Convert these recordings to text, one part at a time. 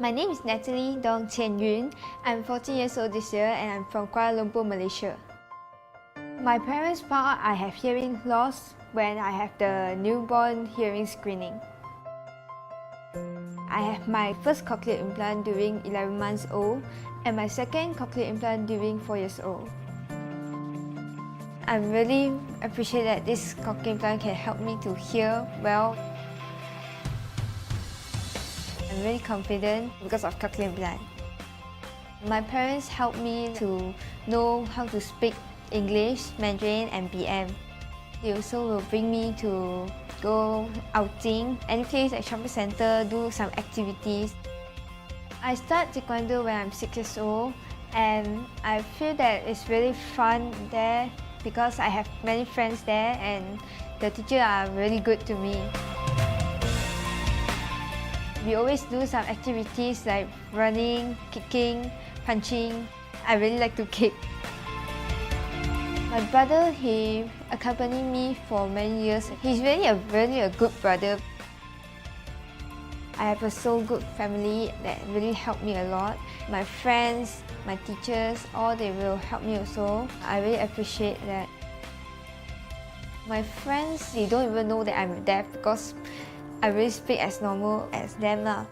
My name is Natalie Dong Qian Yun. I'm 14 years old this year and I'm from Kuala Lumpur, Malaysia. My parents found out I have hearing loss when I have the newborn hearing screening. I have my first cochlear implant during 11 months old and my second cochlear implant during 4 years old. I really appreciate that this cochlear implant can help me to hear well. I'm really confident because of cochlear implant. My parents helped me to know how to speak English, Mandarin and BM. They also will bring me to go outing, any place at shopping center, do some activities. I started Taekwondo when I'm 6 years old and I feel that it's really fun there because I have many friends there and the teachers are really good to me. We always do some activities like running, kicking, punching. I really like to kick. My brother, he accompanied me for many years. He's really a good brother. I have a so good family that really helped me a lot. My friends, my teachers, all they will help me also. I really appreciate that. My friends, they don't even know that I'm deaf because I really speak as normal as them. I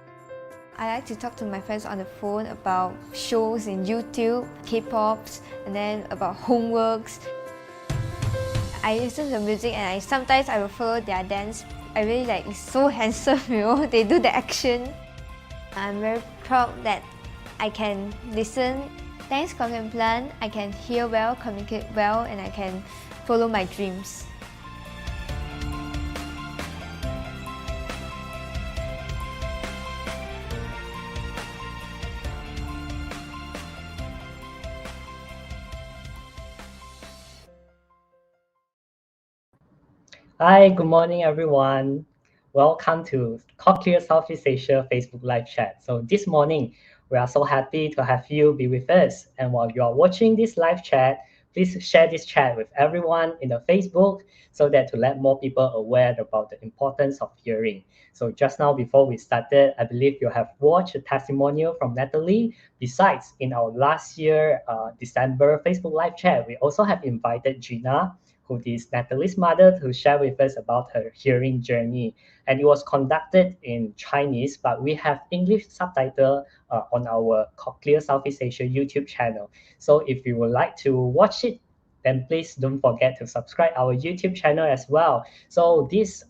like to talk to my friends on the phone about shows in YouTube, K-pops, and then about homeworks. I listen to music and sometimes I will follow their dance. I really like, it's so handsome, they do the action. I'm very proud that I can listen. Thanks cochlear implant, I can hear well, communicate well, and I can follow my dreams. Hi, good morning, everyone. Welcome to Cochlear Southeast Asia Facebook live chat. So this morning, we are so happy to have you be with us. And while you are watching this live chat, please share this chat with everyone in the Facebook so that to let more people aware about the importance of hearing. So just now, before we started, I believe you have watched a testimonial from Natalie. Besides, in our last year, December Facebook live chat, we also have invited Gina, who is Natalie's mother, to share with us about her hearing journey. And it was conducted in Chinese, but we have English subtitle on our Cochlear Southeast Asia YouTube channel. So if you would like to watch it, then please don't forget to subscribe our YouTube channel as well. So this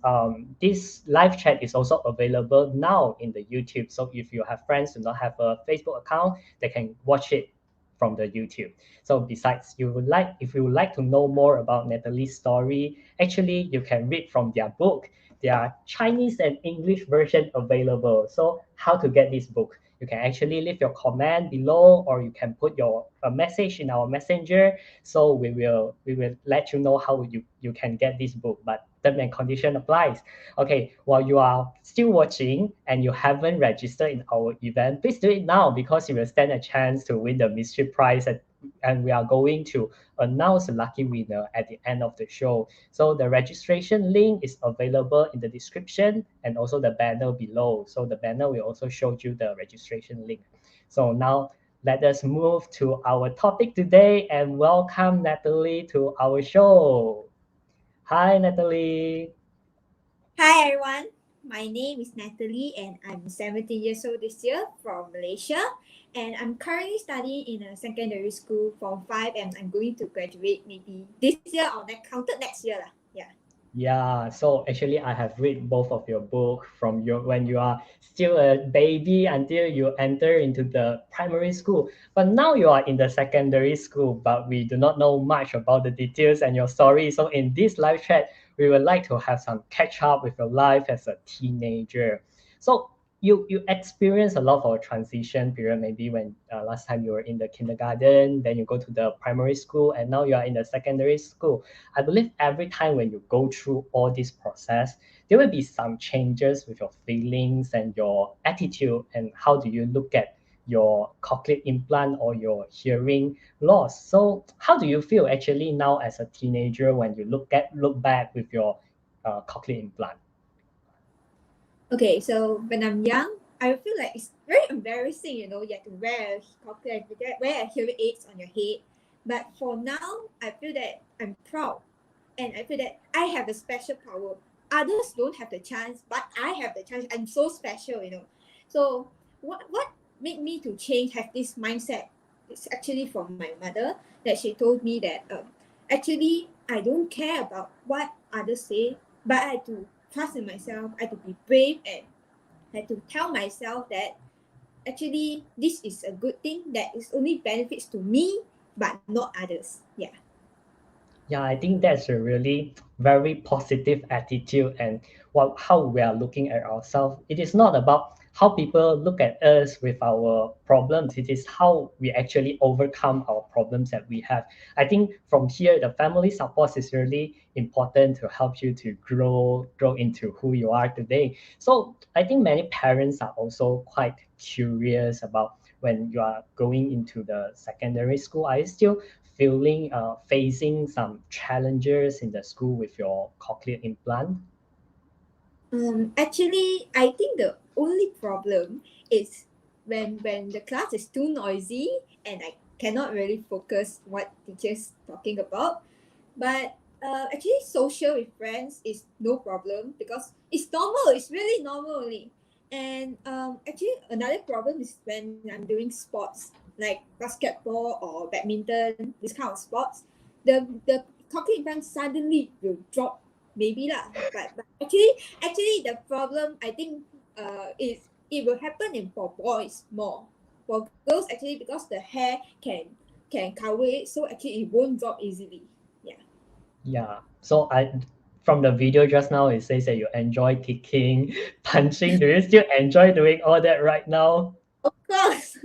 live chat is also available now in the YouTube. So if you have friends who do not have a Facebook account, they can watch it from the YouTube. So besides, if you would like to know more about Natalie's story, actually you can read from their book. There are Chinese and English version available. So how to get this book? You can actually leave your comment below, or you can put your message in our messenger. So we will let you know how you can get this book. But term and condition applies. Okay, while you are still watching and you haven't registered in our event, please do it now because you will stand a chance to win the mystery prize and we are going to announce the lucky winner at the end of the show. So the registration link is available in the description and also the banner below. So the banner will also show you the registration link. So now let us move to our topic today and welcome Natalie to our show. Hi, Natalie. Hi everyone, my name is Natalie and I'm 17 years old this year from Malaysia, and I'm currently studying in a secondary school from 5, and I'm going to graduate maybe this year or counted next year lah. Yeah. Yeah, so actually I have read both of your book from your when you are still a baby until you enter into the primary school. But now you are in the secondary school, but we do not know much about the details and your story. So in this live chat, we would like to have some catch up with your life as a teenager. So you experience a lot of a transition period, maybe when last time you were in the kindergarten, then you go to the primary school, and now you are in the secondary school. I believe every time when you go through all this process, there will be some changes with your feelings and your attitude, and how do you look at your cochlear implant or your hearing loss. So how do you feel actually now as a teenager when you look back with your cochlear implant? Okay, so when I'm young, I feel like it's very embarrassing, you know, you have to wear a hearing aids on your head. But for now, I feel that I'm proud and I feel that I have a special power. Others don't have the chance, but I have the chance. I'm so special, you know. So what made me to change, have this mindset? It's actually from my mother that she told me that actually I don't care about what others say, but I have to trust in myself. I have to be brave and I have to tell myself that actually this is a good thing that is only benefits to me but not others. Yeah. Yeah, I think that's a really very positive attitude and how we are looking at ourselves. It is not about how people look at us with our problems. It is how we actually overcome our problems that we have. I think from here, the family support is really important to help you to grow into who you are today. So I think many parents are also quite curious about when you are going into the secondary school. Are you still facing some challenges in the school with your cochlear implant? Actually, I think the only problem is when the class is too noisy and I cannot really focus what teachers talking about. But actually, social with friends is no problem because it's normal. It's really normal only. And actually, another problem is when I'm doing sports like basketball or badminton, this kind of sports. The talking event suddenly will drop, maybe lah. But actually, the problem I think is it will happen in for boys more. For girls, actually, because the hair can cover it, so actually it won't drop easily. Yeah. Yeah. So from the video just now, it says that you enjoy kicking, punching. Do you still enjoy doing all that right now? Of course.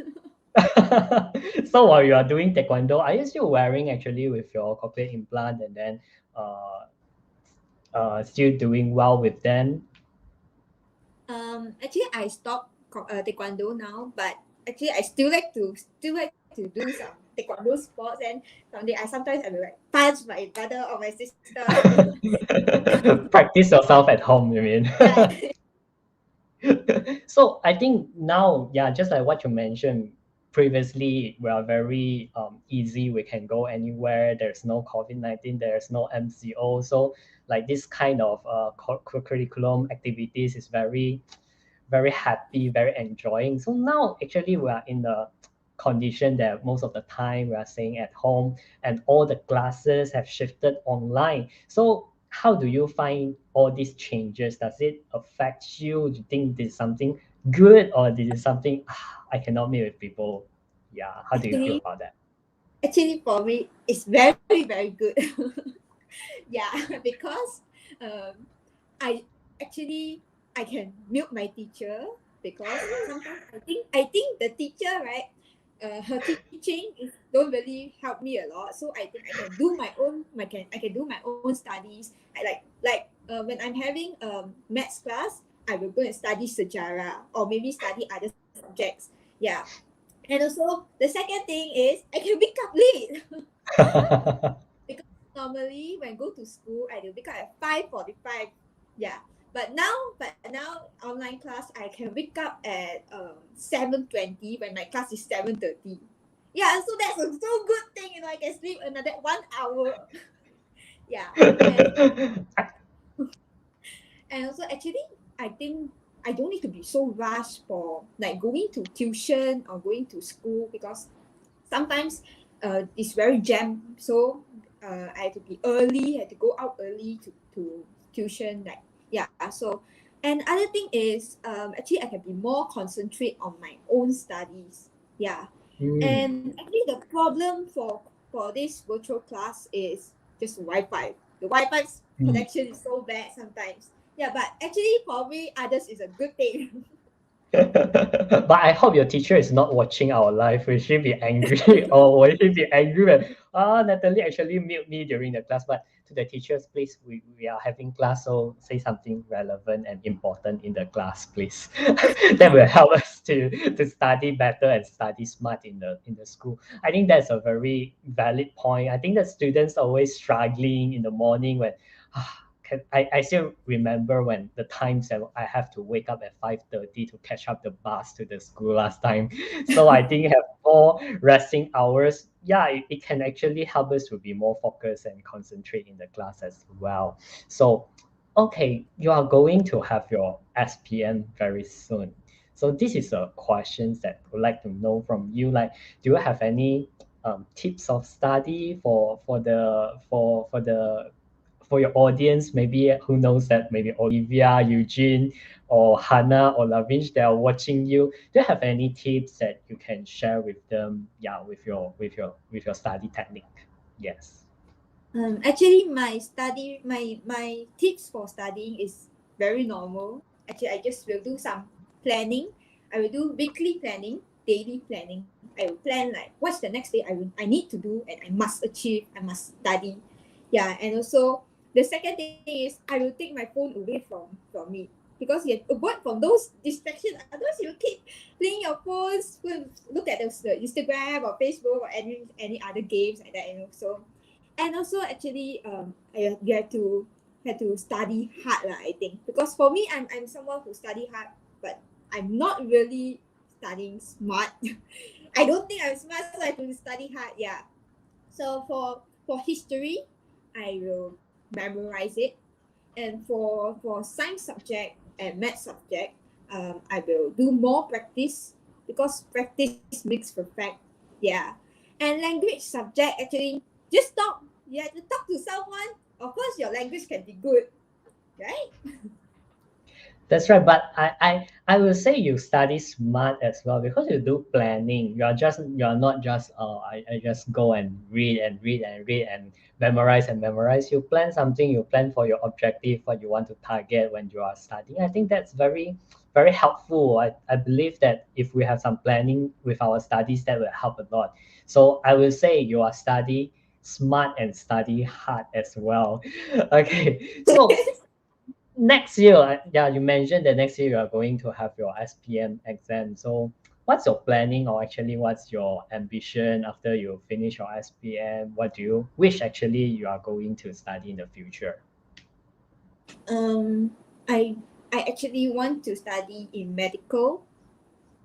So while you are doing taekwondo, are you still wearing actually with your cochlear implant and then uh, still doing well with them? Actually, I stopped taekwondo now, but actually, I still like to do some taekwondo sports, and sometimes I will like punch my brother or my sister. Practice yourself at home, you mean? Yeah. So I think now, yeah, just like what you mentioned previously, we are very easy. We can go anywhere. There's no COVID-19. There's no MCO. So like this kind of curriculum activities is very happy, very enjoying. So now actually we are in the condition that most of the time we are staying at home and all the classes have shifted online. So how do you find all these changes? Does it affect you? Do you think this is something good or this is something I cannot meet with people? Yeah, how do you feel actually, about that? actually, for me, it's very very good. Yeah, because um, I actually I can mute my teacher because sometimes I think the teacher, right, her teaching is don't really help me a lot. So I think I can do I can do my own studies. I when I'm having maths class, I will go and study sejarah or maybe study other subjects. Yeah. And also the second thing is I can wake up late. Because normally when I go to school, I will wake up at 5:45. Yeah. But now online class I can wake up at 7:20 when my class is 7:30. Yeah, so that's a so good thing, you know, I can sleep another 1 hour. Yeah. And and also actually I think I don't need to be so rushed for like going to tuition or going to school because sometimes it's very jam. So I had to be early, had to go out early to tuition. Like yeah, so and other thing is actually I can be more concentrate on my own studies. Yeah. Mm. And actually the problem for this virtual class is just Wi-Fi. The Wi-Fi's Mm. connection is so bad sometimes. Yeah, but actually for me others is a good thing. But I hope your teacher is not watching our live. Will she be angry or will she be angry when Natalie actually mute me during the class? But to the teachers, please, we are having class, so say something relevant and important in the class, please. That will help us to study better and study smart in the school. I think that's a very valid point. I think the students are always struggling in the morning when I still remember when the times that I have to wake up at 5:30 to catch up the bus to the school last time. So I think have more resting hours. Yeah, it can actually help us to be more focused and concentrate in the class as well. So, okay, you are going to have your SPM very soon. So this is a question that I would like to know from you. Like, do you have any tips of study for your audience? Maybe who knows that maybe Olivia, Eugene, or Hannah or Lavinch, they are watching you. Do you have any tips that you can share with them? Yeah, with your study technique. Yes. Actually, my tips for studying is very normal. Actually, I just will do some planning. I will do weekly planning, daily planning. I will plan like what's the next day I need to do and I must achieve. I must study. Yeah, and also the second thing is I will take my phone away from me because you have to avoid from those distractions. Otherwise, you keep playing your phones, look at the Instagram or Facebook or any other games like that. And also actually you have to study hard lah, I think, because for me I'm someone who study hard, but I'm not really studying smart. I don't think I'm smart, so I have to study hard. Yeah, so for history I will memorize it, and for science subject and math subject I will do more practice because practice makes perfect. Yeah, and language subject actually just talk. You have to talk to someone. Of course, your language can be good, right? That's right, but I will say you study smart as well because you do planning. You're not just I just go and read and read and read and memorize and memorize. You plan something, you plan for your objective, what you want to target when you are studying. I think that's very helpful. I believe that if we have some planning with our studies, that will help a lot. So I will say you are study smart and study hard as well. Okay, so next year, yeah, you mentioned that next year you are going to have your SPM exam. So, what's your planning, or actually, what's your ambition after you finish your SPM? What do you wish actually you are going to study in the future? um I I actually want to study in medical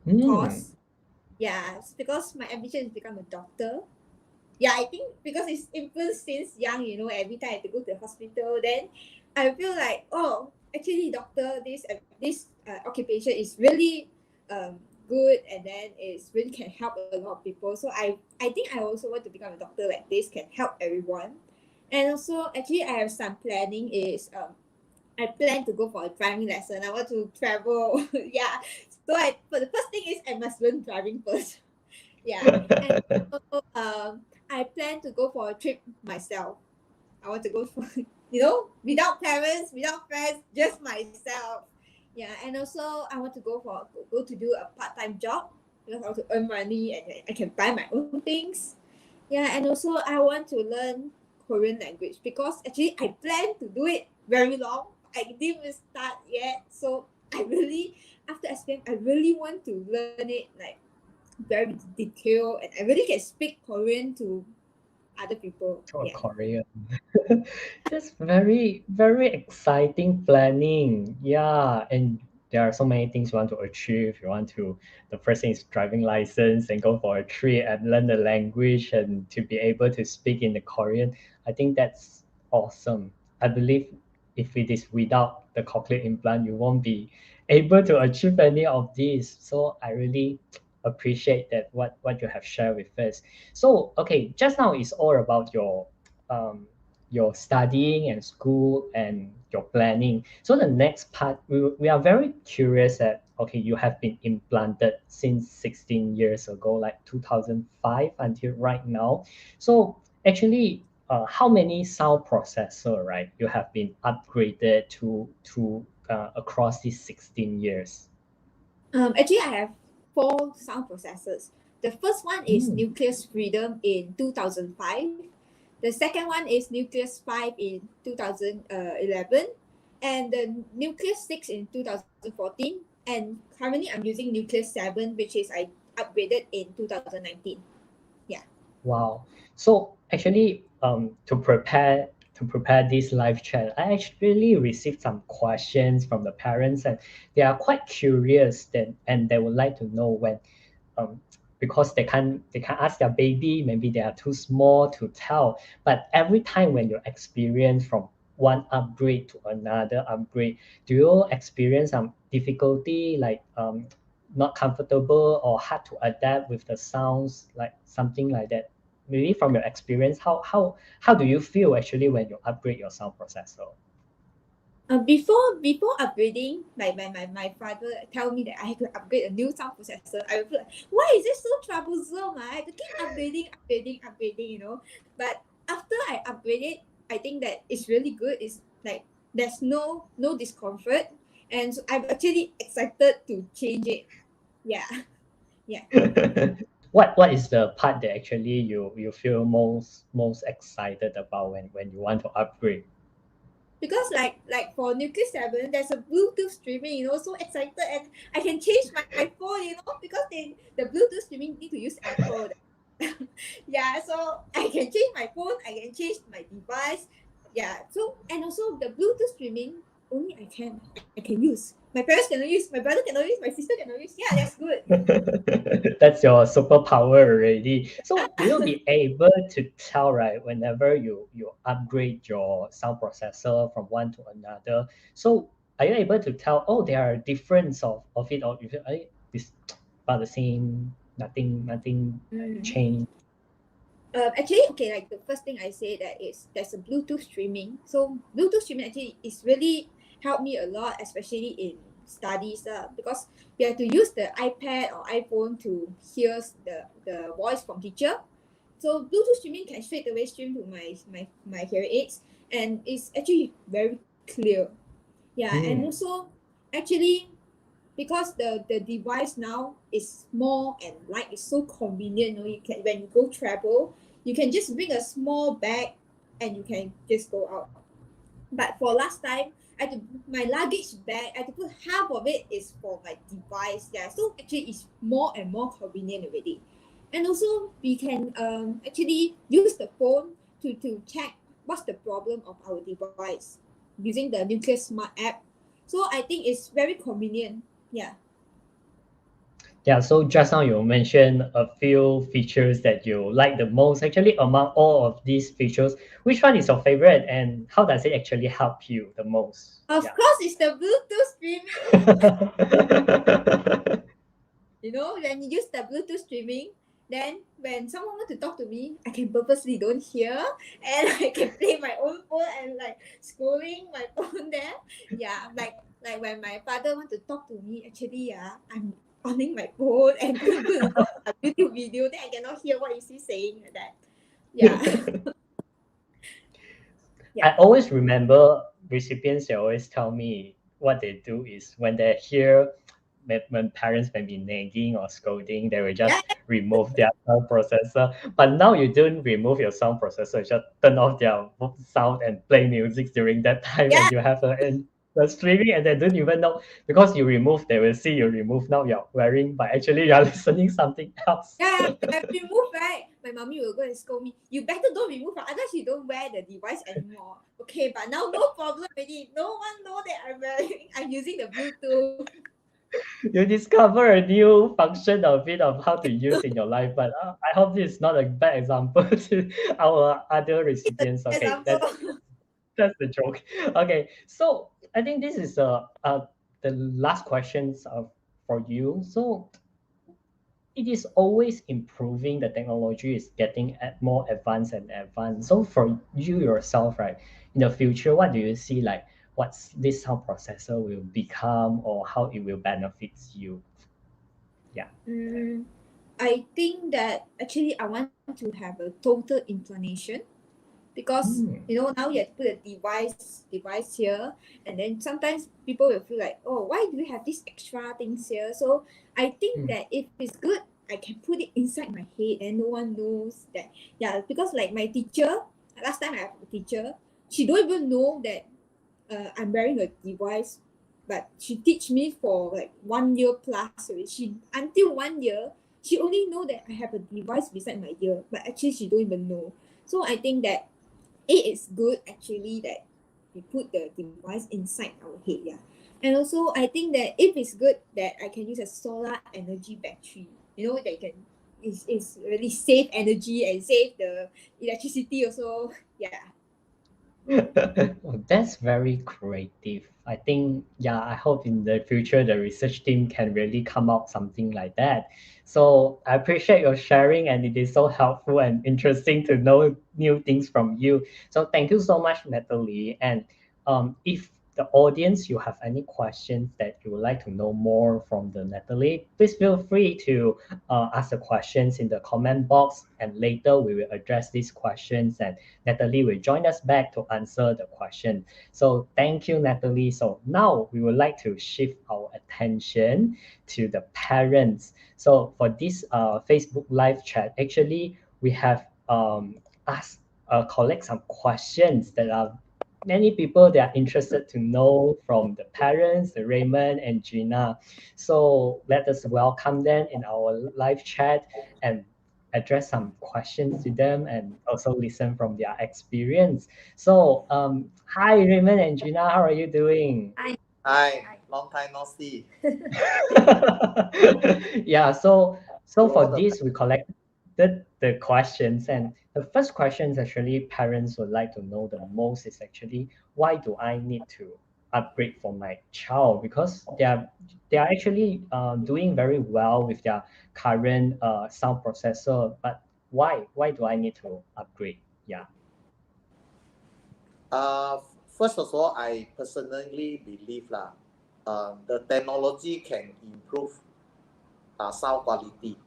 Hmm. course. Yeah, it's because my ambition is become a doctor. Yeah, I think because it's influenced since young, every time I have to go to the hospital, then I feel like, oh, actually, doctor, this occupation is really good, and then it's really can help a lot of people. So I think I also want to become a doctor like this, can help everyone. And also, actually, I have some planning is I plan to go for a driving lesson. I want to travel. Yeah. So but the first thing is I must learn driving first. Yeah. And also, I plan to go for a trip myself. I want to go for, without parents, without friends, just myself. Yeah. And also, I want to go to do a part-time job because I want to earn money and I can buy my own things. Yeah. And also, I want to learn Korean language because actually I plan to do it very long. I didn't even start yet. So I really, after SPM, I really want to learn it like very detailed, and I really can speak Korean to other people. To a Yeah. Korean. That's very exciting planning. Yeah, and there are so many things you want to achieve. You want to, the first thing is driving license and go for a trip and learn the language and to be able to speak in the Korean. I think that's awesome. I believe if it is without the cochlear implant, you won't be able to achieve any of these. So I really appreciate that what you have shared with us. So, okay, just now it's all about um, your studying and school and your planning. So the next part, we are very curious that, okay, you have been implanted since 16 years ago, like 2005 until right now. So actually, how many sound processor, right, you have been upgraded to across these 16 years? Actually, I have four sound processors. The first one is Hmm. Nucleus Freedom in 2005. The second one is Nucleus 5 in 2011. And the Nucleus 6 in 2014. And currently, I'm using Nucleus 7, which is I upgraded in 2019. Yeah. Wow. So actually, to prepare to prepare this live chat, I actually received some questions from the parents, and they are quite curious and they would like to know when, um, because they can't ask their baby, maybe they are too small to tell. But every time when you experience from one upgrade to another upgrade, do you experience some difficulty, like not comfortable or hard to adapt with the sounds, like something like that? Maybe from your experience, how do you feel actually when you upgrade your sound processor? Before upgrading, like my father tell me that I have to upgrade a new sound processor, I would feel like, why is it so troublesome? I have to keep upgrading, you know. But after I upgrade it, I think that it's really good. It's like there's no discomfort, and so I'm actually excited to change it. Yeah, yeah. What is the part that actually you feel most excited about when you want to upgrade? Because like for Nucleus 7, there's a Bluetooth streaming, you know, so excited, and I can change my phone, you know, because the Bluetooth streaming need to use Apple. Yeah, so I can change my phone, I can change my device. Yeah, so and also the Bluetooth streaming only I can use. My parents cannot use, my brother cannot use, my sister cannot use. Yeah, that's good. That's your superpower already. So will you be able to tell, right, whenever you upgrade your sound processor from one to another? So are you able to tell, oh, there are difference of it, or if it's about the same, nothing Mm. changed? Actually, okay, like the first thing I say that is there's a Bluetooth streaming. So Bluetooth streaming actually is really helped me a lot, especially in studies, because we have to use the iPad or iPhone to hear the voice from teacher. So Bluetooth streaming can straight away stream to my hearing aids, and it's actually very clear. Yeah, and Hmm. also actually because the device now is small and light, it's so convenient. You know, you can when you go travel, you can just bring a small bag and you can just go out. But for last time, I had to my luggage bag, I had to put half of it is for my device. Yeah, so actually it's more and more convenient already. And also we can actually use the phone to check what's the problem of our device using the Nucleus Smart app. So I think it's very convenient. Yeah. Yeah, so just now you mentioned a few features that you like the most. Actually, among all of these features, which one is your favorite and how does it actually help you the most? Of Yeah. course, it's the Bluetooth streaming. You know, when you use the Bluetooth streaming, then when someone want to talk to me, I can purposely don't hear, and I can play my own phone and like scrolling my phone there. Yeah, like when my father want to talk to me, actually, yeah, I'm oning my phone and going to watch a YouTube video, then I cannot hear what is he saying like that. Yeah, I yeah. always remember recipients, they always tell me what they do is when they hear when parents may be nagging or scolding, they will just Yeah, remove their sound processor. But now you don't remove your sound processor, you just turn off their sound and play music during that time, yeah, and you have the streaming, and they don't even know because you remove, they will see you remove. Now you're wearing, but actually you're listening something else. yeah, I remove, right? My mommy will go and scold me. You better don't remove, otherwise you don't wear the device anymore. Okay, but now no problem already. No one know that I'm wearing. I'm using the Bluetooth. You discover a new function of it of how to use in your life. But I hope this is not a bad example to our other recipients. Okay, Example. that's the joke. Okay, so I think this is the last questions of for you. So it is always improving. The technology is getting more advanced and advanced. So for you yourself, right, in the future, what do you see like what's this sound processor will become or how it will benefit you? Yeah. Mm, I think that actually I want to have a total inclination because Hmm. you know now you have to put a device here, and then sometimes people will feel like, oh, why do we have these extra things here? So I think Hmm. that if it's good, I can put it inside my head and no one knows that. Yeah, because like my teacher, last time I have a teacher, she don't even know that I'm wearing a device, but she teach me for like 1 year plus already. She until 1 year, she only know that I have a device beside my ear, but actually she don't even know. So I think that it is good actually that we put the device inside our head, yeah. And also I think that if it's good that I can use a solar energy battery, that can is really save energy and save the electricity also. Yeah. Oh, that's very creative. I think, yeah, I hope in the future the research team can really come out something like that. So I appreciate your sharing, and it is so helpful and interesting to know new things from you. So thank you so much, Natalie. And if the audience you have any questions that you would like to know more from the Natalie, please feel free to ask the questions in the comment box, and later we will address these questions, and Natalie will join us back to answer the question. So thank you, Natalie. So now we would like to shift our attention to the parents. So for this Facebook live chat, actually we have asked collect some questions that are many people that are interested to know from the parents, the Raymond and Gina. So let us welcome them in our live chat and address some questions to them and also listen from their experience. So, hi Raymond and Gina, how are you doing? Hi, long time no see. Yeah, so To for all the this we collected the questions, and the first questions actually parents would like to know the most is actually why do I need to upgrade for my child, because they are actually doing very well with their current sound processor, but why do I need to upgrade? Yeah. uh, first of all, I personally believe the technology can improve sound quality.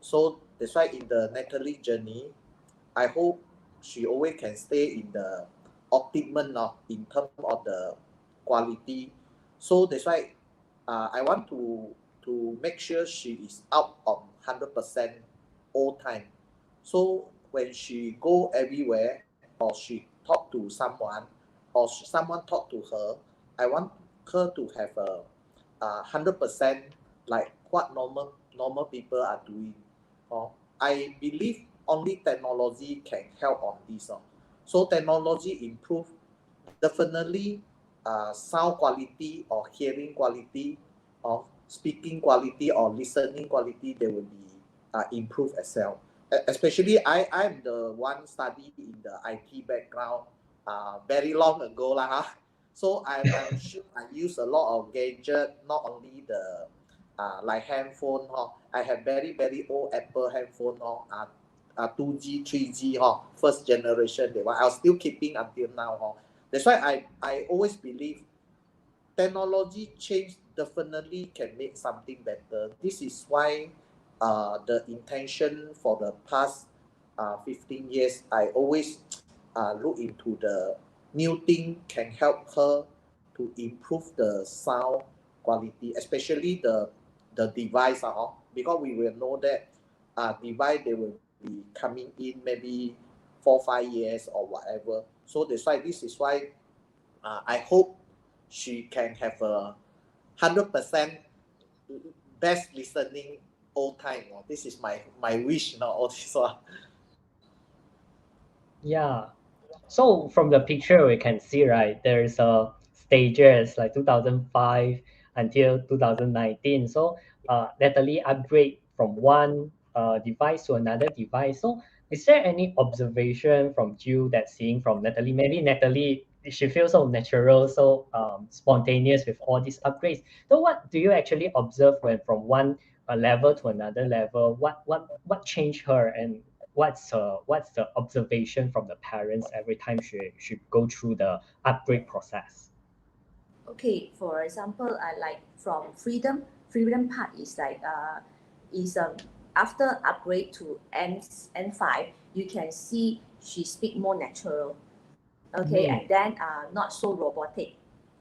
So that's why in the Natalie journey, I hope she always can stay in the optimum in terms of the quality. So that's why I want to make sure she is out of 100% all time. So when she go everywhere or she talk to someone or someone talk to her, I want her to have a 100% like what normal people are doing. I believe only technology can help on this. So technology improve definitely sound quality or hearing quality or speaking quality or listening quality they will be improved as well. Especially I'm the one study in the IT background very long ago So I'm sure I use a lot of gadget, not only the like handphone I have very old Apple handphone 2G 3G first generation that one I'm still keeping until now That's why I always believe technology change definitely can make something better. This is why the intention for the past 15 years, I always look into the new thing can help her to improve the sound quality, especially the device because we will know that device they will be coming in maybe 4 5 years or whatever. So that's why this is why I hope she can have a 100% best listening all time. This is my wish now. All this one. Yeah. So from the picture we can see, right, there's stages like 2005 until 2019. So Natalie upgrade from one device to another device. So is there any observation from you that seeing from Natalie? Maybe Natalie, she feels so natural, so spontaneous with all these upgrades. So what do you actually observe when from one level to another level? What changed her, and what's the observation from the parents every time she go through the upgrade process? Okay, for example, like from freedom part is like is after upgrade to N5, you can see she speak more natural. Okay, and then not so robotic.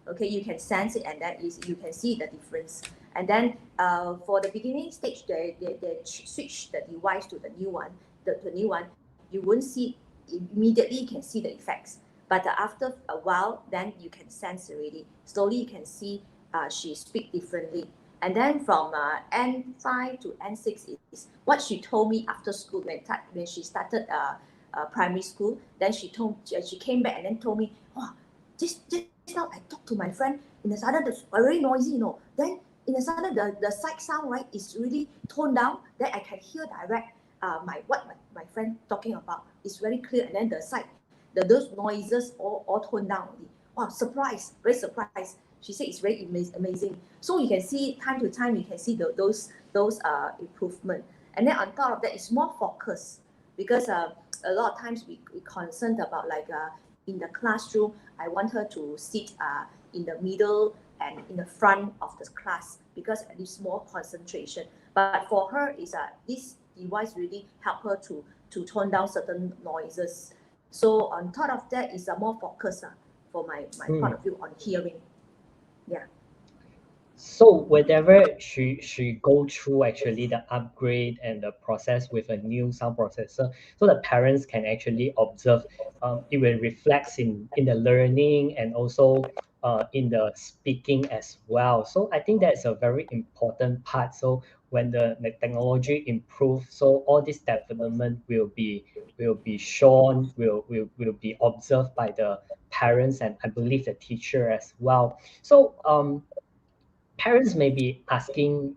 Okay, you can sense it, and that is you can see the difference. And then for the beginning stage, they switch the device to the new one. The new one, you won't see immediately. You can see the effects, but after a while, then you can sense already. Slowly, you can see she speak differently. And then from N5 to N6 is what she told me after school when she started primary school. Then she came back and then told me, oh, just now I talked to my friend, in the sudden it's very noisy, Then in the sudden the side sound, right, is really toned down. Then I can hear direct my friend talking about. It's very clear, and then the side those noises all toned down already. Wow, surprised, very surprised. She said it's very amazing. So you can see time to time, you can see those improvement. And then on top of that, it's more focus, because a lot of times we concerned about in the classroom, I want her to sit in the middle and in the front of the class, because it needs more concentration. But for her, this device really help her to tone down certain noises. So on top of that is a more focus for my point of view on hearing. Yeah. So whenever she go through actually the upgrade and the process with a new sound processor, so the parents can actually observe, it will reflects in the learning and also in the speaking as well. So I think that's a very important part. So when the technology improves, so all this development will be shown, will be observed by the parents and I believe the teacher as well. So parents may be asking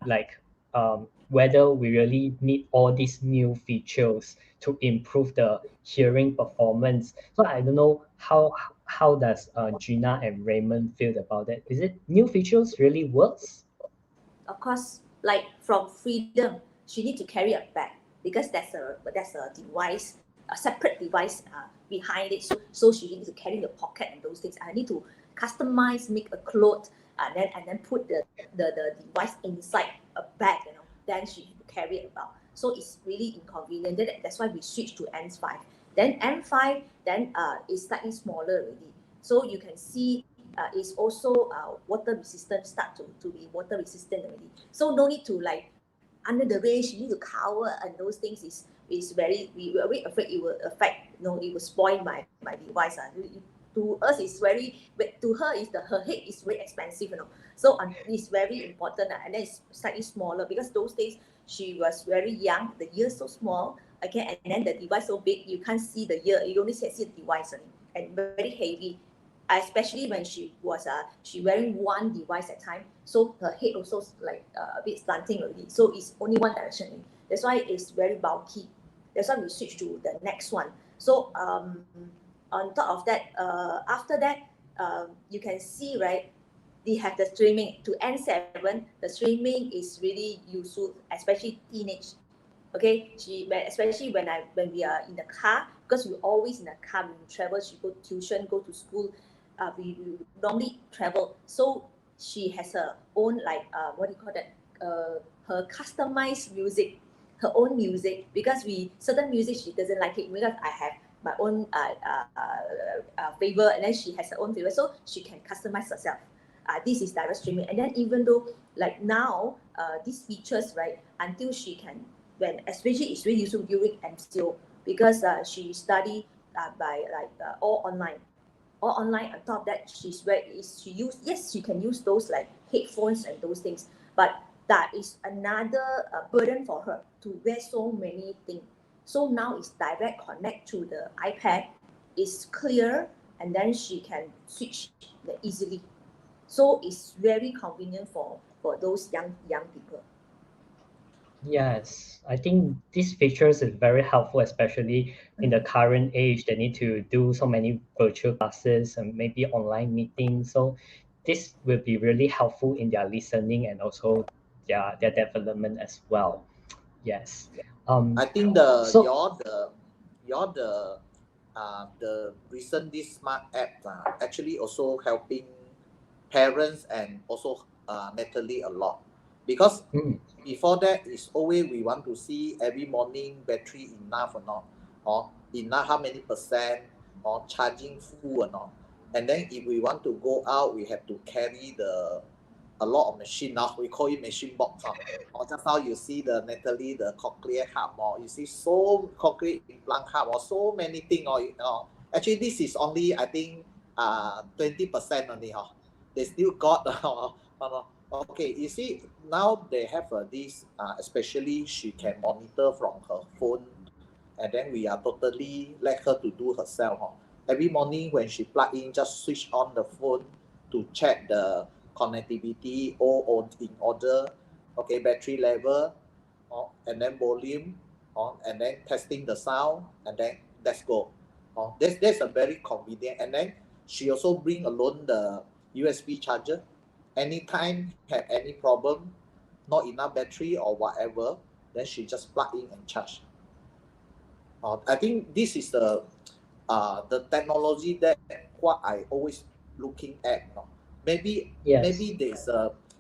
whether we really need all these new features to improve the hearing performance. So I don't know how does Gina and Raymond feel about that. Is it new features really works? Of course, like from freedom, she need to carry a bag, because that's a device, a separate device behind it. So she needs to carry the pocket and those things. I need to customize, make a cloth, and then put the device inside a bag. Then she need to carry it about. So it's really inconvenient. That's why we switched to M5. Then M5 then is slightly smaller already. So you can see is also water resistant, start to be water resistant already. So no need to under the rain, you need to cover, and those things is very, we were very afraid it will affect, it will spoil my device. To us it's very, but to her her head is very expensive, So it's very important, and then it's slightly smaller, because those days she was very young, the ear so small, okay, and then the device so big, you can't see the ear, you only see the device only, and very heavy. Especially when she was she wearing one device at a time, so her head also a bit slanting already. So it's only one direction. That's why it's very bulky. That's why we switch to the next one. So on top of that, after that, you can see, right, they have the streaming to N7. The streaming is really useful, especially teenage. Okay, especially when we are in the car, because we always in the car, when we travel, she go tuition, go to school, we normally travel. So she has her own what do you call that? Her customized music, her own music, because certain music she doesn't like it, because I have my own favor, and then she has her own favor, so she can customize herself. This is direct streaming, and then even though now these features, right, until she can, when especially it's really useful during MCO, because she study by all online. Or online. On top of that, she can use those headphones and those things, but that is another burden for her to wear so many things. So now it's direct connect to the iPad, it's clear, and then she can switch easily. So it's very convenient for those young people. Yes, I think these features is very helpful, especially in the current age. They need to do so many virtual classes and maybe online meetings. So this will be really helpful in their listening and also their development as well. Yes. I think So the recent this smart app actually also helping parents and also Natalie a lot, because mm, before that is always we want to see every morning battery enough or not, or enough how many percent, or charging full or not. And then if we want to go out, we have to carry a lot of machine now. We call it machine box. Or just now you see the Natalie, the cochlear hub, or you see so cochlear implant hub, or so many things. Actually, this is only, I think, 20% only. They still got. Okay, you see, now they have this, especially she can monitor from her phone and then we are totally let her to do herself. Every morning when she plug in, just switch on the phone to check the connectivity all in order, okay, battery level, and then volume, and then testing the sound, and then let's go. That's a very convenient. And then she also bring along the USB charger. Anytime have any problem, not enough battery or whatever, then she just plug in and charge. I think this is the technology that what I always looking at. Maybe Yes. there's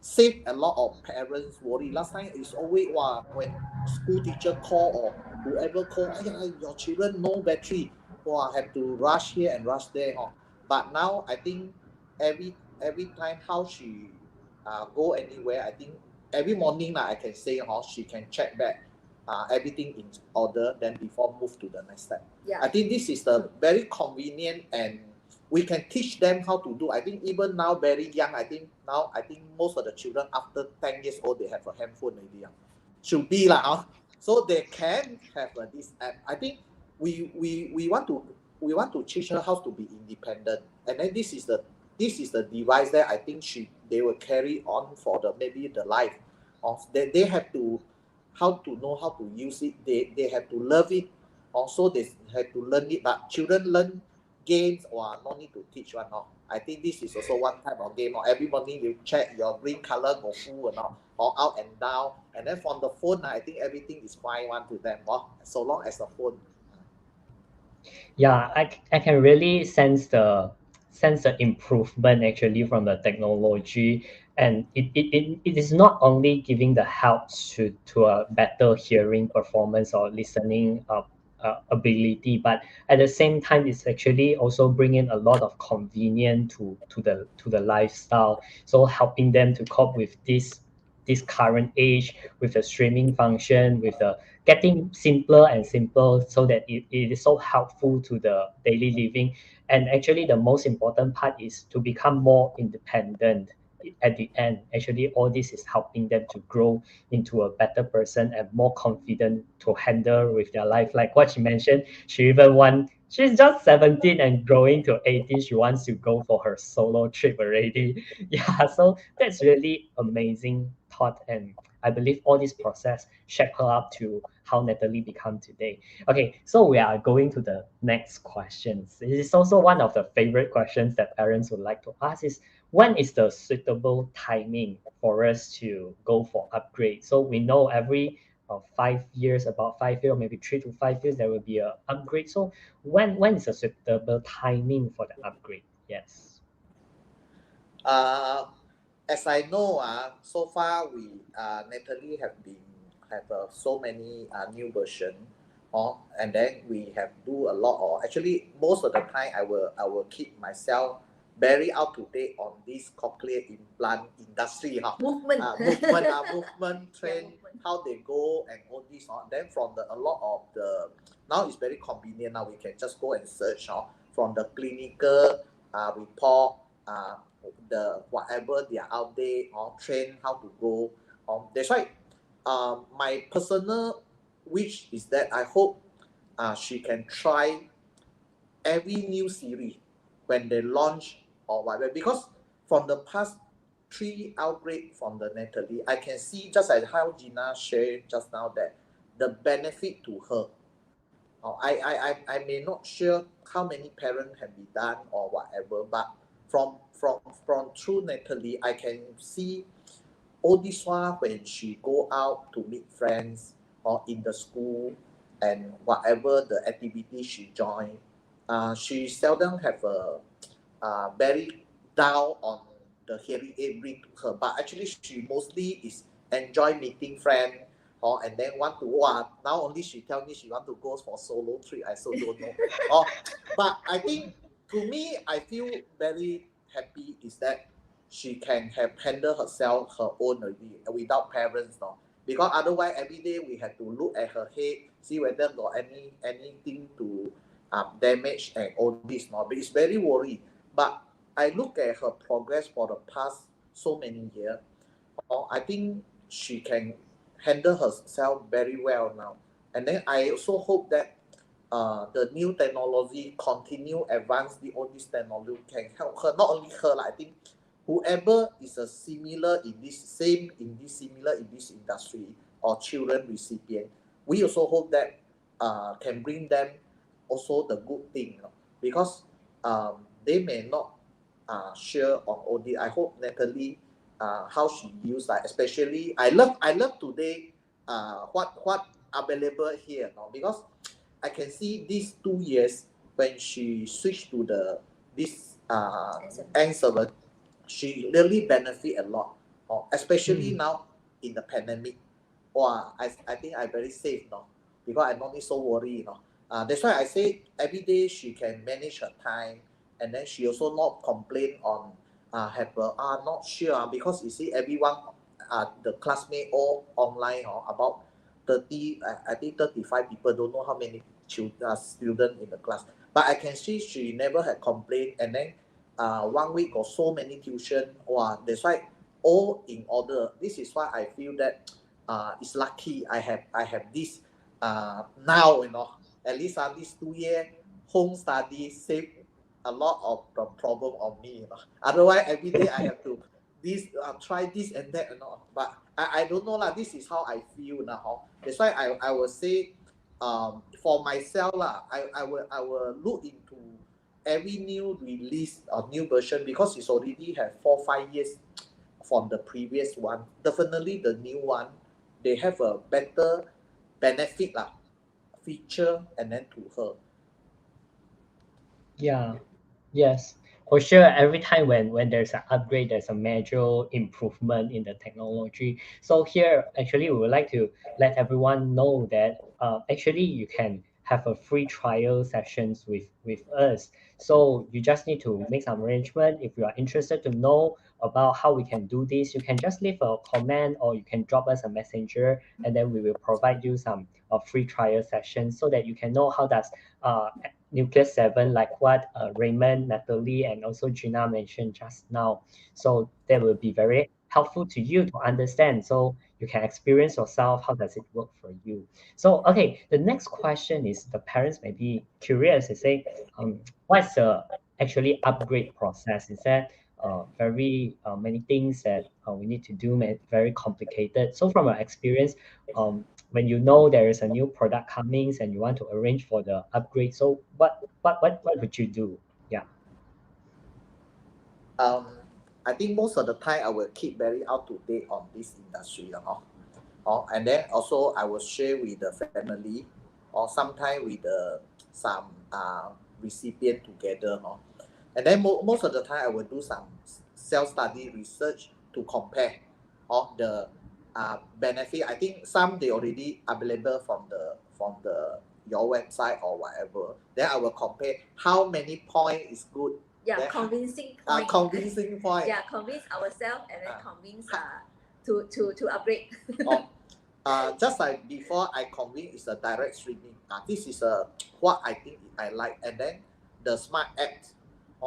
save a lot of parents worry. Last time it's always when school teacher call or whoever call, your children no battery, have to rush here and rush there. But now I think every time how she go anywhere, I think every morning I can say she can check back everything in order, then before move to the next step. Yeah. I think this is the very convenient, and we can teach them how to do. I think even now very young, I think most of the children after 10 years old, they have a handphone already. Should be lah, so they can have this app. I think we want to teach her how to be independent, and then this is the device that I think they will carry on for maybe the life of they have to how to know how to use it. They have to love it. Also, they have to learn it. But children learn games or no need to teach one. I think this is also one type of game. Every morning you check your green color go full or not, or out and down. And then from the phone, I think everything is fine one to them. So long as the phone. Yeah, I can really sense the improvement actually from the technology, and it is not only giving the help to a better hearing performance or listening ability, but at the same time it's actually also bringing a lot of convenience to the lifestyle, so helping them to cope with this current age with the streaming function, with the getting simpler and simpler, so that it is so helpful to the daily living. And actually the most important part is to become more independent at the end. Actually all this is helping them to grow into a better person and more confident to handle with their life. Like what she mentioned, she's just 17 and growing to 18, she wants to go for her solo trip already. Yeah, so that's really amazing thought, and I believe all this process shaped her up to how Natalie become today. Okay, so we are going to the next questions. It is also one of the favorite questions that parents would like to ask is, when is the suitable timing for us to go for upgrade? So we know every 5 years, about 5 years, or maybe 3 to 5 years, there will be a upgrade. So when is a suitable timing for the upgrade? Yes. As I know, so far we Natalie have so many new version, and then we have do a lot of, actually most of the time I will keep myself very up to date on this cochlear implant industry, Movement. movement trend, movement. how they go and all this. Then from a lot of the, now it's very convenient. Now we can just go and search from the clinical report, the whatever they are out there or train how to go. That's why my personal wish is that I hope she can try every new series when they launch or whatever, because from the past three outbreak from the Natalie, I can see just as how Gina shared just now that the benefit to her. I may not sure how many parents have been done or whatever, but from through Natalie, I can see all this while when she go out to meet friends or in the school and whatever the activity she join, she seldom have a very down on the hearing aid bring to her, but actually she mostly is enjoy meeting friends. And then want to now only she tell me she want to go for solo trip. I also don't know. But I think to me I feel very happy is that she can have handle herself her own already without parents, because otherwise every day we have to look at her head, see whether got anything to damage and all this, but it's very worried. But I look at her progress for the past so many years. I think she can handle herself very well now. And then I also hope that the new technology continue advance all this technology can help her, not only her, I think whoever is a similar in this similar in this industry or children recipient, we also hope that can bring them also the good thing, because they may not share on all this. I hope Natalie how she use, like especially I love today what available here, because I can see these 2 years when she switched to the this N7, she really benefit a lot, especially now in the pandemic. Wow, I think I very safe now, because I not need so worry. That's why I say every day she can manage her time, and then she also not complain on have not sure, because you see everyone the classmate all online, about 30, I think 35 people, don't know how many children student in the class, but I can see she never had complained. And then 1 week or so many tuition. Wow, that's why all in order. This is why I feel that it's lucky I have this now, at least these 2 year home study save a lot of the problem on me. Otherwise every day I have to this try this and that, but I don't know lah. This is how I feel now. That's why I will say for myself lah, I will look into every new release or new version, because it's already have 4-5 years from the previous one. Definitely the new one, they have a better benefit lah, feature, and then to her. Yeah, yes, for sure. Every time when there's an upgrade, there's a major improvement in the technology. So here, actually, we would like to let everyone know that actually you can have a free trial sessions with us. So you just need to make some arrangement. If you are interested to know about how we can do this, you can just leave a comment or you can drop us a messenger, and then we will provide you some free trial sessions so that you can know how does Nucleus 7, like what Raymond, Natalie, and also Gina mentioned just now. So that will be very helpful to you to understand, so you can experience yourself how does it work for you. So okay, the next question is the parents may be curious. They say, what's the actually upgrade process? Is that very many things that we need to do, very complicated? So from your experience, when you know there is a new product coming and you want to arrange for the upgrade, so what would you do? Yeah. I think most of the time I will keep very up to date on this industry, and then also I will share with the family, or sometimes with some recipient together, and then most of the time I will do some self-study research to compare the benefit. I think some they already available from the your website or whatever. Then I will compare how many point is good. Yeah, Then convincing point. convincing point. Yeah, convince ourselves and then convince to upgrade. Just like before, I convince it's a direct streaming. This is what I think I like, and then the smart apps.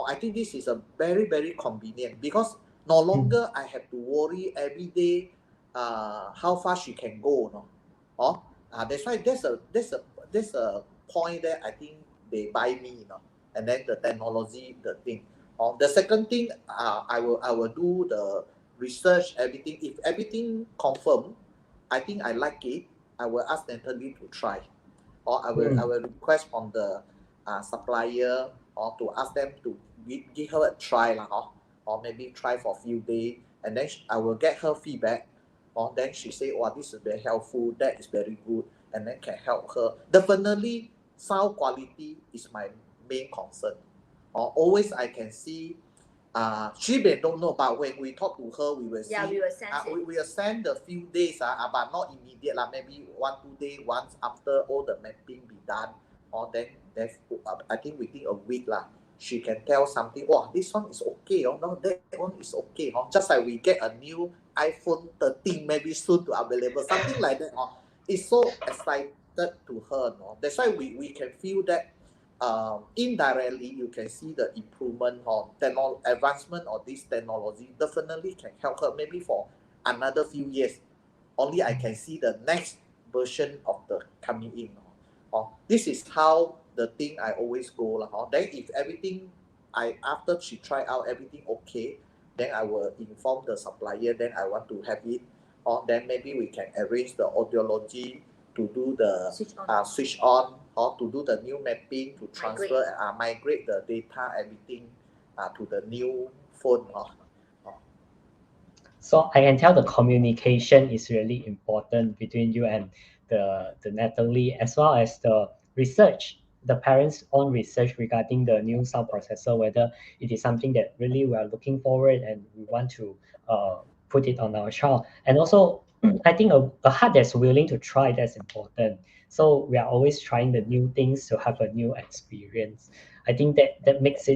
I think this is a very very convenient, because no longer I have to worry every day how far she can go, that's why there's a point that I think they buy me, and then the technology, the thing. The second thing, I will do the research, everything. If everything confirm, I think I like it, I will ask Natalie to try, or I will request from the supplier, or to ask them to give her a try, or maybe try for a few days, and then I will get her feedback. Then she say, "Oh, this is very helpful. That is very good," and then can help her. Definitely, sound quality is my main concern. Always I can see. She may don't know, but when we talk to her, we will see. Yeah, we will sense it. We will send a few days, but not immediate, maybe 1-2 days once after all the mapping be done. Then I think within a week, she can tell something. Oh, this one is okay. No, that one is okay. Just like we get a new iPhone 13 maybe soon to available, something like that. It's so excited to her. That's why we can feel that. Indirectly, you can see the improvement or advancement of this technology definitely can help her maybe for another few years. Only I can see the next version of the coming in. This is how the thing I always go lah. Then if everything after she try out everything okay, then I will inform the supplier. Then I want to have it. Then maybe we can arrange the audiology to do the switch on, or to do the new mapping, to transfer migrate the data everything to the new phone. So I can tell the communication is really important between you and the Natalie, as well as the research, the parents' own research regarding the new sound processor, whether it is something that really we are looking forward and we want to put it on our child. And also, I think a heart that's willing to try, that's important. So we are always trying the new things to have a new experience. I think that makes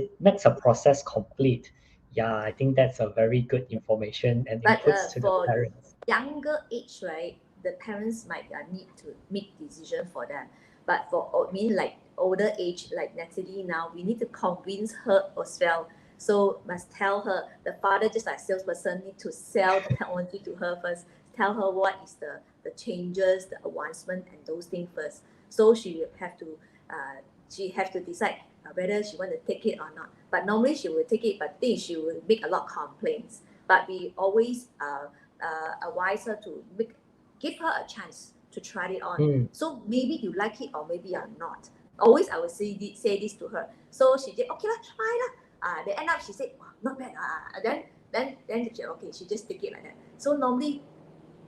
a process complete. Yeah, I think that's a very good information and But inputs to the for parents. younger age, right, the parents might need to make decision for them. But for like older age, like Natalie now, we need to convince her as well. So must tell her, the father just like salesperson need to sell the technology to her first. Tell her what is the changes, the advancement, and those things first. So she have to decide whether she want to take it or not. But normally she will take it, but then she will make a lot of complaints. But we always advise her to give her a chance to try it on. So maybe you like it or maybe you're not. Always I will say this to her. So she did, okay, try lah. Then end up she said, wow, not bad. Then she, okay, she just take it like that. So normally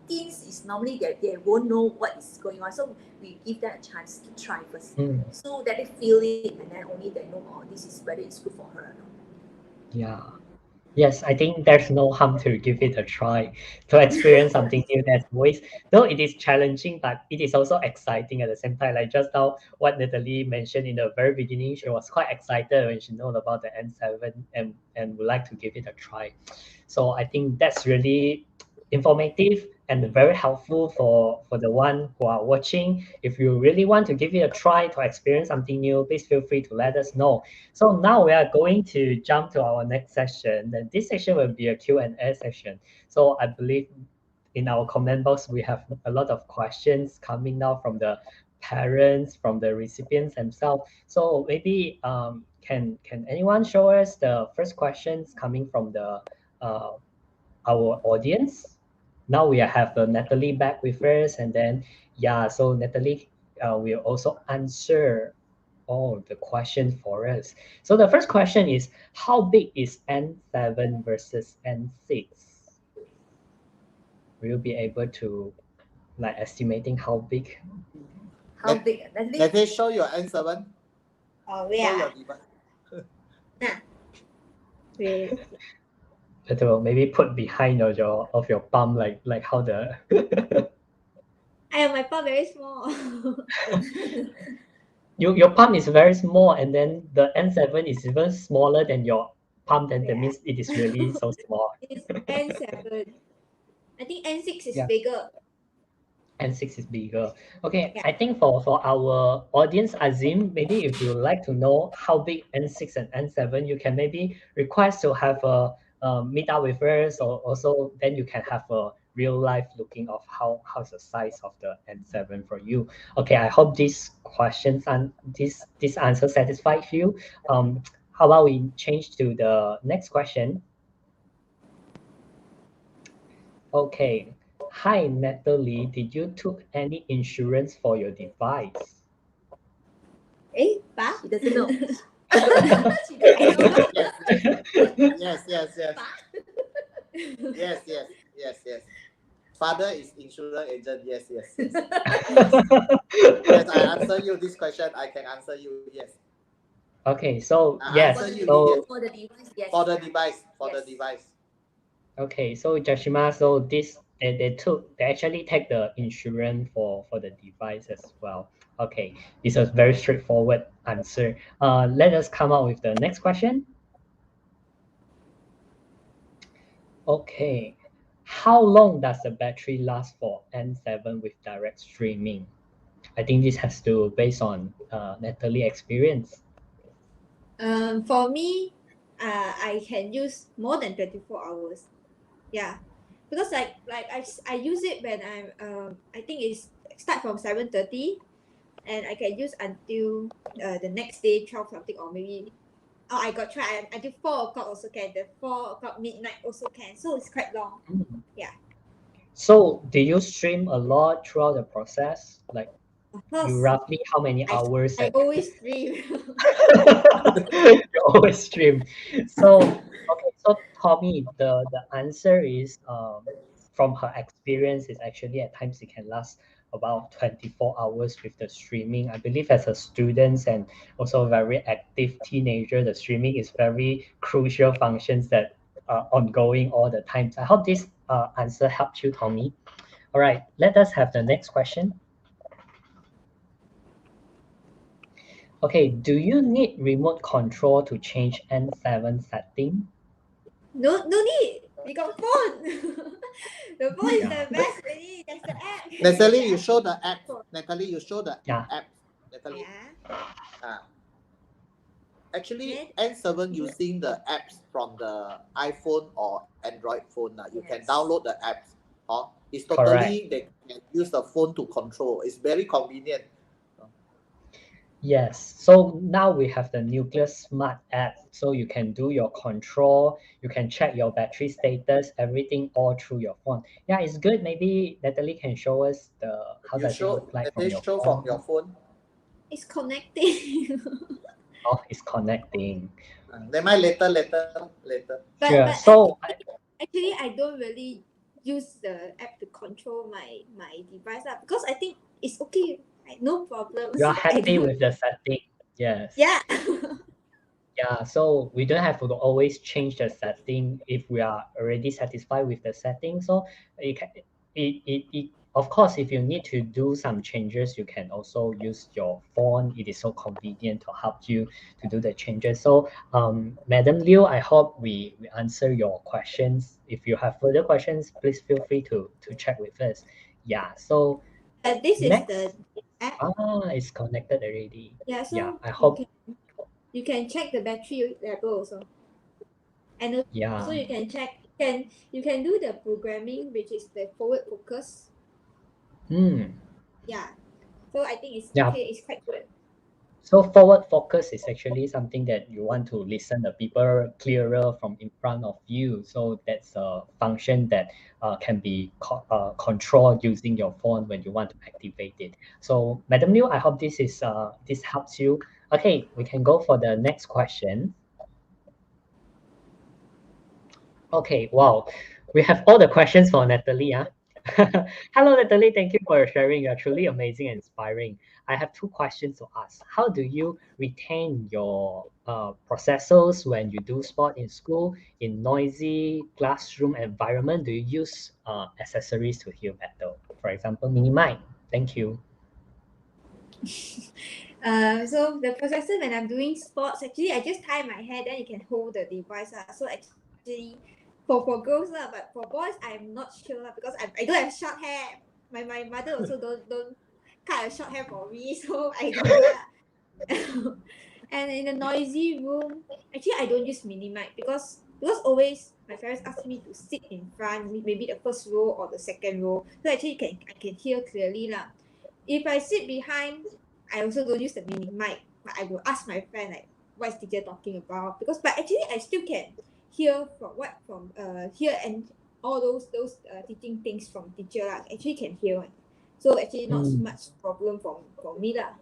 teens is normally they won't know what is going on. So we give them a chance to try first. So that they feel it and then only they know, this is whether it's good for her or not. Yeah. Yes, I think there's no harm to give it a try, to experience something new. That's always, though it is challenging, but it is also exciting at the same time. Like just now, what Natalie mentioned in the very beginning, she was quite excited when she knew about the N7 and would like to give it a try. So I think that's really informative and very helpful for the one who are watching. If you really want to give it a try to experience something new, please feel free to let us know. So now we are going to jump to our next session. And this session will be a Q&A session. So I believe in our comment box, we have a lot of questions coming now from the parents, from the recipients themselves. So maybe can anyone show us the first questions coming from the our audience? Now we have Natalie back with us, and then so Natalie will also answer all the questions for us. So the first question is, how big is N7 versus N6? Will you be able to like estimating how big? How big? Natalie? Let me show your N7. Oh, Show yeah. your device. Wait. Maybe put behind of your palm, like how the My palm very small. your palm is very small, and then the N7 is even smaller than your palm. Then that means it is really so small. It's N7. I think N6 is Yeah. bigger. N6 is bigger. Okay, Yeah. I think for our audience, Azim, maybe if you would like to know how big N6 and N7, you can maybe request to have a meet up with us, or also then you can have a real life looking of how's the size of the N7 for you. Okay, I hope these questions and this answer satisfied you. How about we change to the next question? Okay. Hi, Natalie. Did you took any insurance for your device? Pa? She doesn't know. She doesn't know. Yes. Father is insurance agent. Yes. Yes, I answer you this question. I can answer you. Yes. Okay, so I yes, answer you, so yes. For the device, yes. For the device. Yes. The device. okay, so Jashima, so this they actually take the insurance for the device as well. Okay, it's a very straightforward answer. Let us come out with the next question. Okay, how long does the battery last for N7 with direct streaming? I think this has to based on Natalie experience. For me, I can use more than 24 hours. Yeah, because I use it when I think it's start from 7:30 and I can use until the next day 12 something, or maybe I got try until 4 o'clock also can. The 4 o'clock midnight also can. So it's quite long. Mm. Yeah. So do you stream a lot throughout the process? Like Of you course, roughly how many hours I at always dream. you always stream. So okay, so Tommy, the answer is from her experience is actually at times it can last about 24 hours with the streaming. I believe as a students and also a very active teenager, the streaming is very crucial functions that are ongoing all the time. So I hope this answer helped you, Tommy. All right, let us have the next question. Okay, do you need remote control to change N7 setting? No need. We got phone. The phone is Yeah. the best already. There's the app. Natalie, you show the app. Natalie, you show the Yeah. app. Natalie. Yeah. Actually, Then, N7 using the apps from the iPhone or Android phone. You can yes. download the apps. It's Correct. totally, they can use the phone to control. It's very convenient. Yes. So now we have the Nuclear Smart app. So you can do your control, you can check your battery status, everything all through your phone. Yeah, it's good. Maybe Natalie can show us the how You does it look show, like from Natalie, your show phone. from your phone. It's connecting. Oh, it's connecting. Never mind, later. Sure. But So actually, I don't really use the app to control my device because I think it's okay. No problem. you're So I happy don't. with the setting. Yes. Yeah. Yeah, so we don't have to always change the setting if we are already satisfied with the setting. So it, can, it of course, if you need to do some changes, you can also use your phone. It is so convenient to help you to do the changes. So, Madam Liu, I hope we answer your questions. If you have further questions, please feel free to check with us. Yeah, so This is the next, app. it's connected already. Yeah. Yeah, So I hope, you can check the battery level also, and also yeah. you can check. You can do the programming, which is the forward focus. Hmm. Yeah. So I think it's Yeah, okay. It's quite good. so forward focus is actually something that you want to listen the people clearer from in front of you. So that's a function that can be controlled using your phone when you want to activate it. So Madam Liu, I hope this helps you. Okay, we can go for the next question. Okay, wow. We have all the questions for Natalie. Hello, Natalie. Thank you for sharing. You're truly amazing and inspiring. I have two questions to ask. How do you retain your processors when you do sport in school, in noisy classroom environment? Do you use accessories to hear better? For example, mini mic. Thank you. So the processor when I'm doing sports, actually I just tie my hair, then you can hold the device. So actually for girls but for boys I'm not sure because I don't have short hair. My mother also don't cut a short hair for me, so I don't know lah. And in a noisy room, actually I don't use mini mic because always my parents ask me to sit in front, maybe the first row or the second row. So actually I can hear clearly lah. If I sit behind, I also don't use the mini mic, but I will ask my friend like what is teacher talking about, because but actually I still can hear from here and all those teaching things from teacher lah. Actually can hear one. So actually not Mm. much problem for me lah.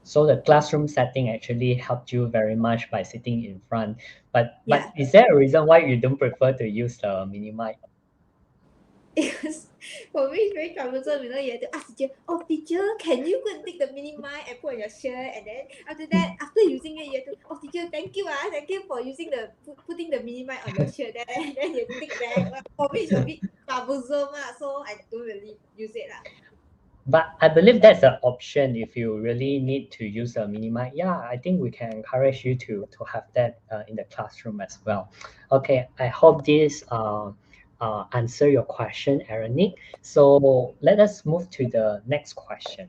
So the classroom setting actually helped you very much by sitting in front. But Yeah. is there a reason why you don't prefer to use the mini mic? Because for me it's very troublesome, you have to ask teacher, oh teacher, can you go and take the mini mic and put on your shirt, and then after that, after using it, you have to, oh teacher, thank you for using putting the mini mic on your shirt, then you have to take back. For me it's a bit troublesome so I don't really use it lah. But I believe that's an option if you really need to use a mini mic. Yeah, I think we can encourage you to have that in the classroom as well. Okay, I hope this answer your question, Aaronik. So let us move to the next question.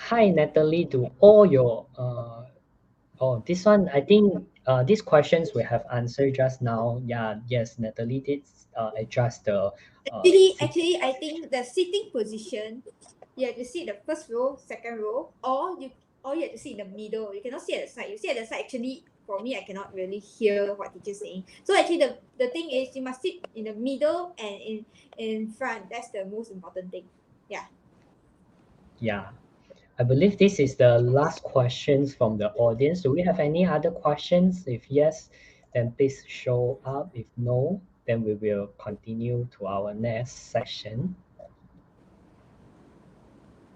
Hi, Natalie. Do all your Oh, this one, I think these questions we have answered just now. Yeah, yes, Natalie did adjust the Actually, I think the sitting position, you have to sit the first row, second row, or you have to sit in the middle. You cannot sit at the side. You sit at the side, actually, for me, I cannot really hear what teacher's saying. So actually, the thing is, you must sit in the middle and in front. That's the most important thing. Yeah. Yeah. I believe this is the last questions from the audience. Do we have any other questions? If yes, then please show up. If no, then we will continue to our next session.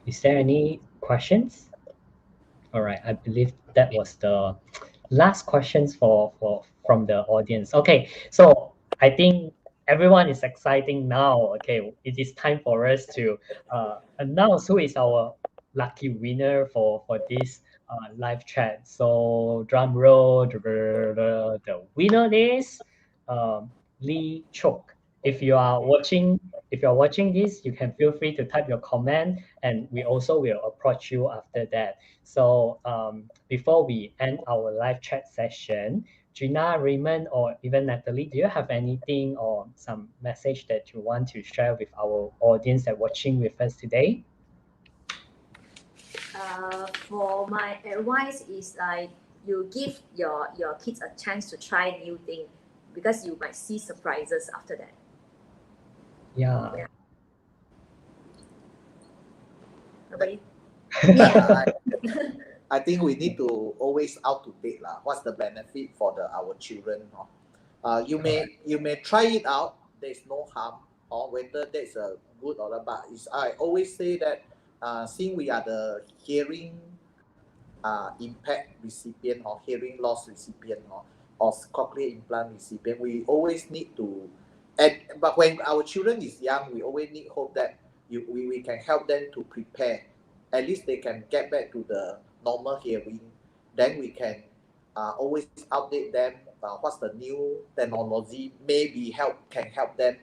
Is there any questions? All right, I believe that was the last questions for from the audience. Okay, so I think everyone is exciting now. Okay, it is time for us to announce who is our lucky winner for this live chat. So drum roll, the winner is Lee Chok. If you are watching, if you're watching this, you can feel free to type your comment, and we also will approach you after that. So before we end our live chat session, Gina, Raymond, or even Natalie, do you have anything or some message that you want to share with our audience that watching with us today? For my advice is like you give your kids a chance to try new thing because you might see surprises after that. Yeah. Nobody? Yeah. I think we need to always out to date lah. What's the benefit for our children? You may try it out. There's no harm, or whether that's a good or a bad. I always say that since we are the hearing impact recipient or hearing loss recipient or cochlear implant recipient, we always need to. But when our children is young, we always need hope that we can help them to prepare. At least they can get back to the normal hearing. Then we can always update them. What's the new technology? Maybe can help them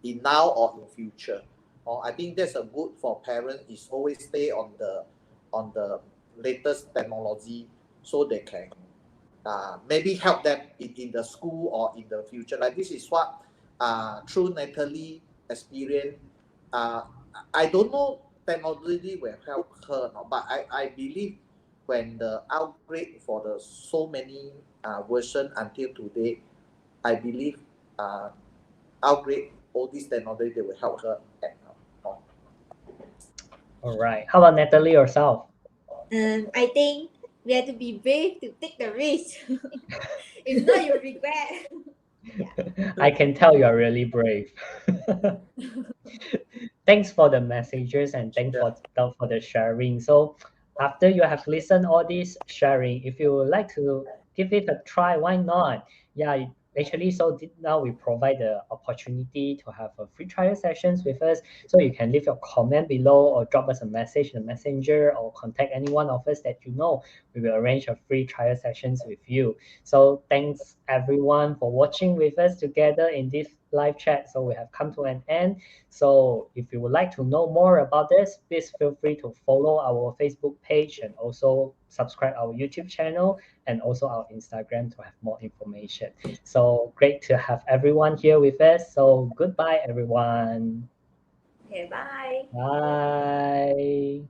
in now or in future. I think that's a good for parents. Is always stay on the latest technology so they can maybe help them in the school or in the future. Like this is what through Natalie experience. I don't know technology will help her, but I believe when the outbreak for the so many version until today, I believe outbreak all this technology they will help her. All right. How about Natalie yourself? I think we have to be brave to take the risk. If not, you'll regret. I can tell you are really brave. Thanks for the messages and thanks for the sharing. So after you have listened all this sharing, if you would like to give it a try, why not? Yeah, actually, so now we provide the opportunity to have a free trial sessions with us. So you can leave your comment below or drop us a message in the messenger or contact any one of us that you know. We will arrange a free trial sessions with you. So thanks everyone for watching with us together in this live chat. So we have come to an end. So if you would like to know more about this, please feel free to follow our Facebook page and also subscribe our YouTube channel and also our Instagram to have more information. So great to have everyone here with us. So goodbye, everyone. Okay, bye. Bye.